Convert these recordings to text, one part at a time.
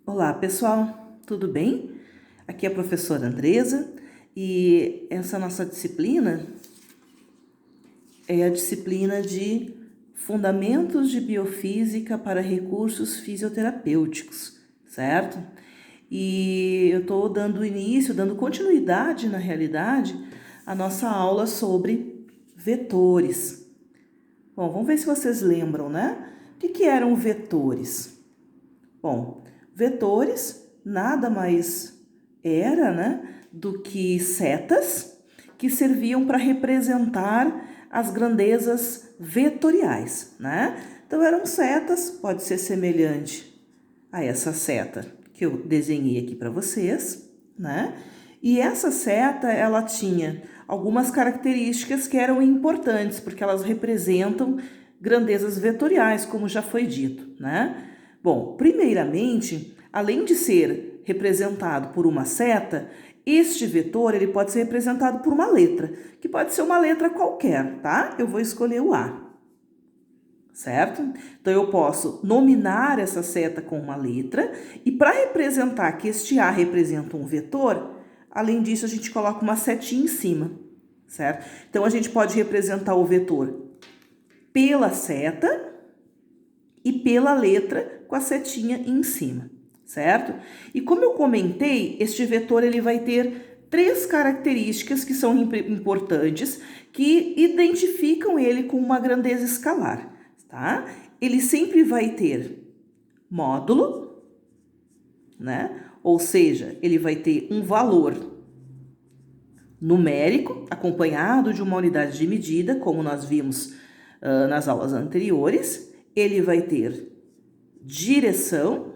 Olá, pessoal, tudo bem? Aqui é a professora Andresa e essa nossa disciplina é a disciplina de Fundamentos de Biofísica para Recursos Fisioterapêuticos, certo? E eu estou dando continuidade, na realidade, à nossa aula sobre vetores. Bom, vamos ver se vocês lembram, né? O que eram vetores? Bom, vetores nada mais era, né, do que setas que serviam para representar as grandezas vetoriais, né? Então eram setas, pode ser semelhante a essa seta que eu desenhei aqui para vocês, né? E essa seta, ela tinha algumas características que eram importantes, porque elas representam grandezas vetoriais, como já foi dito, né? Bom, primeiramente, além de ser representado por uma seta, este vetor ele pode ser representado por uma letra, que pode ser uma letra qualquer, tá? Eu vou escolher o A, certo? Então, eu posso nominar essa seta com uma letra e para representar que este A representa um vetor, além disso, a gente coloca uma setinha em cima, certo? Então, a gente pode representar o vetor pela seta e pela letra com a setinha em cima, certo? E como eu comentei, este vetor ele vai ter três características que são importantes, que identificam ele com uma grandeza escalar, tá? Ele sempre vai ter módulo, né? Ou seja, ele vai ter um valor numérico acompanhado de uma unidade de medida, como nós vimos nas aulas anteriores. Ele vai ter direção,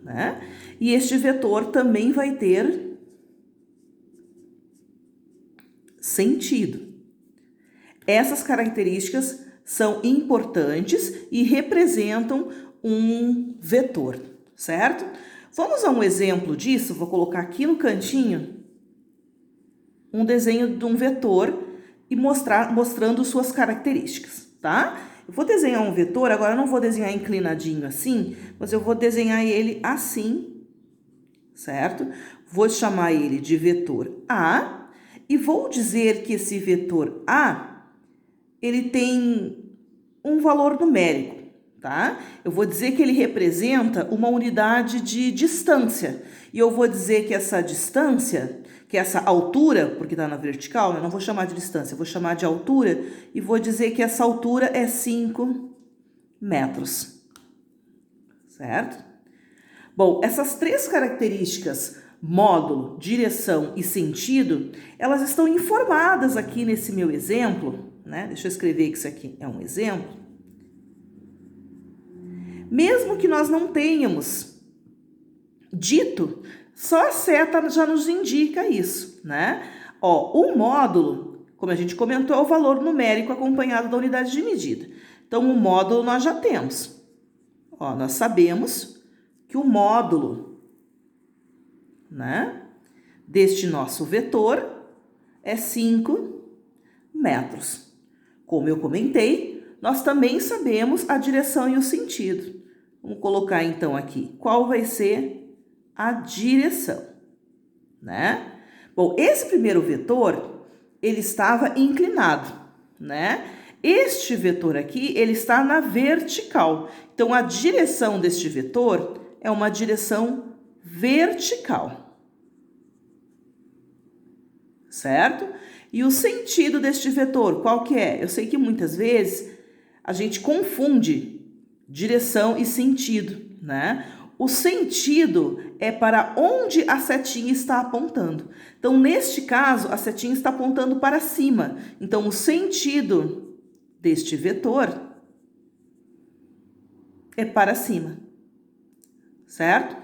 né? E este vetor também vai ter sentido. Essas características são importantes e representam um vetor, certo? Vamos a um exemplo disso. Vou colocar aqui no cantinho um desenho de um vetor e mostrando suas características, tá? Eu vou desenhar um vetor, agora eu não vou desenhar inclinadinho assim, mas eu vou desenhar ele assim, certo? Vou chamar ele de vetor A e vou dizer que esse vetor A, ele tem um valor numérico, tá? Eu vou dizer que ele representa uma unidade de distância e eu vou dizer que essa distância, que essa altura, porque está na vertical, eu não vou chamar de distância, eu vou chamar de altura e vou dizer que essa altura é 5 metros, certo? Bom, essas três características, módulo, direção e sentido, elas estão informadas aqui nesse meu exemplo, né? Deixa eu escrever que isso aqui é um exemplo. Mesmo que nós não tenhamos dito, só a seta já nos indica isso, né? Ó, o módulo, como a gente comentou, é o valor numérico acompanhado da unidade de medida. Então, o módulo nós já temos. Ó, nós sabemos que o módulo, né, deste nosso vetor é 5 metros. Como eu comentei, nós também sabemos a direção e o sentido. Vamos colocar então aqui qual vai ser a direção, né? Bom, esse primeiro vetor, ele estava inclinado, né? Este vetor aqui, ele está na vertical. Então, a direção deste vetor é uma direção vertical, certo? E o sentido deste vetor, qual que é? Eu sei que muitas vezes a gente confunde direção e sentido, né? O sentido é para onde a setinha está apontando. Então, neste caso, a setinha está apontando para cima. Então, o sentido deste vetor é para cima, certo?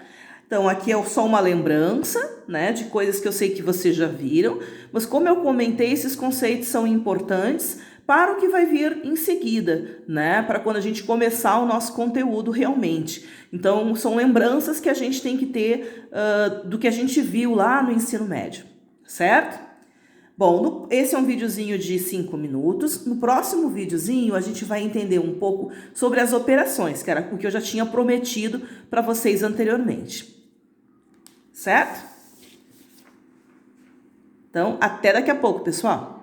Então, aqui é só uma lembrança, né, de coisas que eu sei que vocês já viram, mas como eu comentei, esses conceitos são importantes para o que vai vir em seguida, né, para quando a gente começar o nosso conteúdo realmente. Então, são lembranças que a gente tem que ter do que a gente viu lá no ensino médio, certo? Bom, esse é um videozinho de 5 minutos. No próximo videozinho, a gente vai entender um pouco sobre as operações, que era o que eu já tinha prometido para vocês anteriormente. Certo? Então, até daqui a pouco, pessoal!